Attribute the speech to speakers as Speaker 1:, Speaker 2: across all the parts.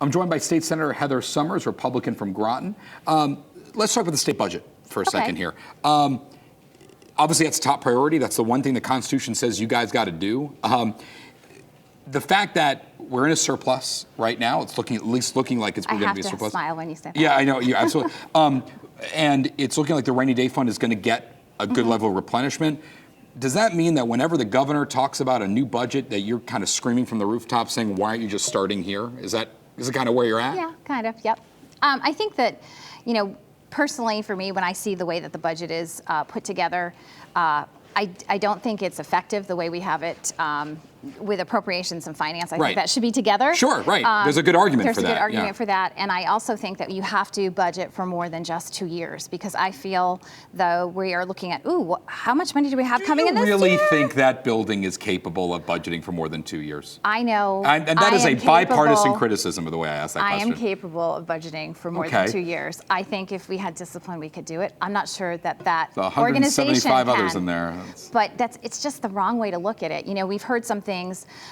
Speaker 1: I'm joined by State Senator Heather Summers, Republican from Groton. Let's talk about the state budget for a second here. Obviously, that's top priority. That's the one thing the Constitution says you guys got to do. The fact that we're in a surplus right now, it's looking at least looking like it's going to be a surplus.
Speaker 2: I have to smile when you say that.
Speaker 1: Yeah, I know. Yeah, absolutely. And it's looking like the rainy day fund is going to get a good level of replenishment. Does that mean that whenever the governor talks about a new budget, that you're kind of screaming from the rooftop saying, "Why aren't you just starting here?" Is it kind of where you're at?
Speaker 2: Yeah, kind of. Yep. I think that, personally, for me, when I see the way that the budget is put together, I don't think it's effective the way we have it with appropriations and finance. I think that should be together.
Speaker 1: Sure, right. There's a good argument for that.
Speaker 2: There's a good argument for that. And I also think that you have to budget for more than just 2 years, because I feel, though, we are looking at, how much money do we have coming in this year?
Speaker 1: Do you really think that building is capable of budgeting for more than 2 years?
Speaker 2: I know.
Speaker 1: And that is a bipartisan criticism of the way I asked that question.
Speaker 2: I am capable of budgeting for more than 2 years. I think if we had discipline, we could do it. I'm not sure that organization
Speaker 1: 175
Speaker 2: can.
Speaker 1: Others in there.
Speaker 2: But it's just the wrong way to look at it. We've heard some things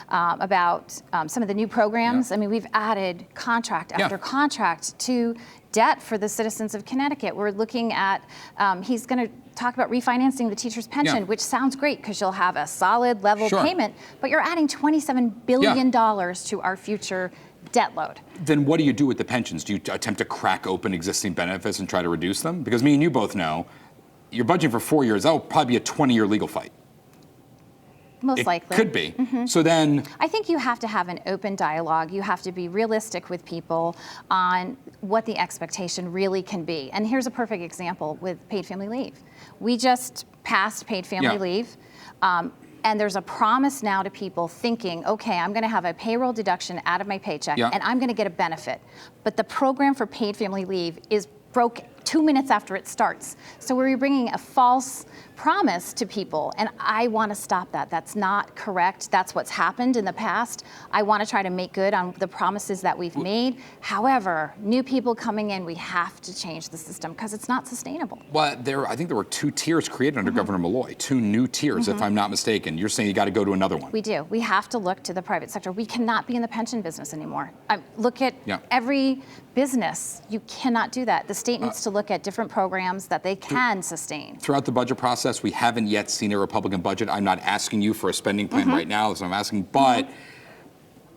Speaker 2: about some of the new programs. I mean, we've added contract after contract to debt for the citizens of Connecticut. We're looking at, he's going to talk about refinancing the teacher's pension, which sounds great because you'll have a solid level payment, but you're adding $27 billion to our future debt load.
Speaker 1: Then what do you do with the pensions? Do you attempt to crack open existing benefits and try to reduce them? Because me and you both know, you're budgeting for 4 years, that'll probably be a 20-year legal fight.
Speaker 2: Most likely.
Speaker 1: Could be. So then,
Speaker 2: I think you have to have an open dialogue. You have to be realistic with people on what the expectation really can be. And here's a perfect example with paid family leave. We just passed paid family leave. And there's a promise now to people thinking, okay, I'm going to have a payroll deduction out of my paycheck and I'm going to get a benefit. But the program for paid family leave is broke 2 minutes after it starts. So we're bringing a false promise to people, and I want to stop that. That's not correct. That's what's happened in the past. I want to try to make good on the promises that we've made. However, new people coming in, we have to change the system because it's not sustainable.
Speaker 1: Well, I think there were 2 tiers created under Governor Malloy, 2 new tiers, if I'm not mistaken. You're saying you got to go to another one.
Speaker 2: We do. We have to look to the private sector. We cannot be in the pension business anymore. Look at every business. You cannot do that. The state needs to look at different programs that they can sustain.
Speaker 1: Throughout the budget process, we haven't yet seen a Republican budget. I'm not asking you for a spending plan right now, that's what I'm asking, but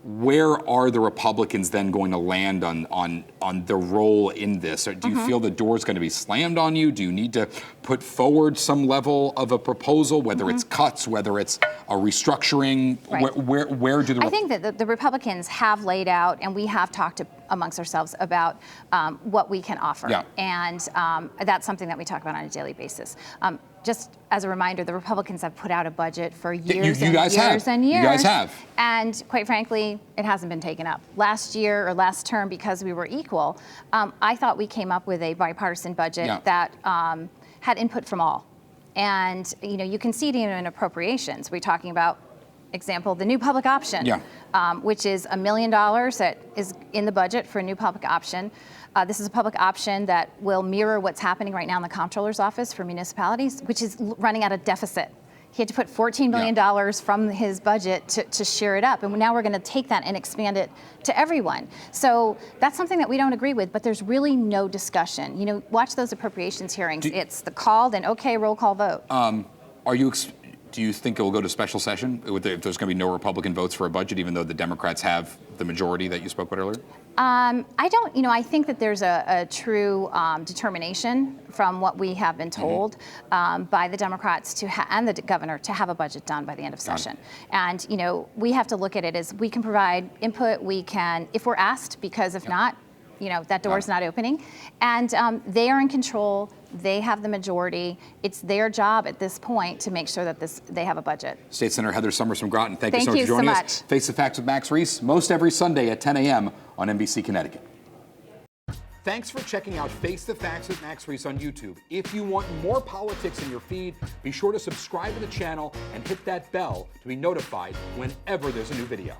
Speaker 1: where are the Republicans then going to land on their role in this? Do you feel the door's going to be slammed on you? Do you need to put forward some level of a proposal, whether it's cuts, whether it's a restructuring? Where do the
Speaker 2: I think that the Republicans have laid out, and we have talked amongst ourselves about what we can offer. And that's something that we talk about on a daily basis. Just as a reminder, the Republicans have put out a budget for years and years and years.
Speaker 1: You guys have.
Speaker 2: And quite frankly, it hasn't been taken up. Last year or last term, because we were equal, I thought we came up with a bipartisan budget that had input from all. And you can see it even in appropriations. We're talking about, example, the new public option, which is $1 million that is in the budget for a new public option. This is a public option that will mirror what's happening right now in the comptroller's office for municipalities, which is running at a deficit. He had to put $14 million from his budget to share it up. And now we're going to take that and expand it to everyone. So that's something that we don't agree with, but there's really no discussion. Watch those appropriations hearings. It's the call, then okay, roll call vote.
Speaker 1: Do you think it will go to special session if there's going to be no Republican votes for a budget, even though the Democrats have the majority that you spoke about earlier?
Speaker 2: I don't, I think that there's a true determination from what we have been told by the Democrats and the governor to have a budget done by the end of session. And, we have to look at it as we can provide input, we can, if we're asked, because if not, that door's not opening. And they are in control. They have the majority. It's their job at this point to make sure that they have a budget.
Speaker 1: State Senator Heather Summers from Groton, thank you so much for joining us. Face the Facts with Max Reese, most every Sunday at 10 a.m. on NBC Connecticut. Thanks for checking out Face the Facts with Max Reese on YouTube. If you want more politics in your feed, be sure to subscribe to the channel and hit that bell to be notified whenever there's a new video.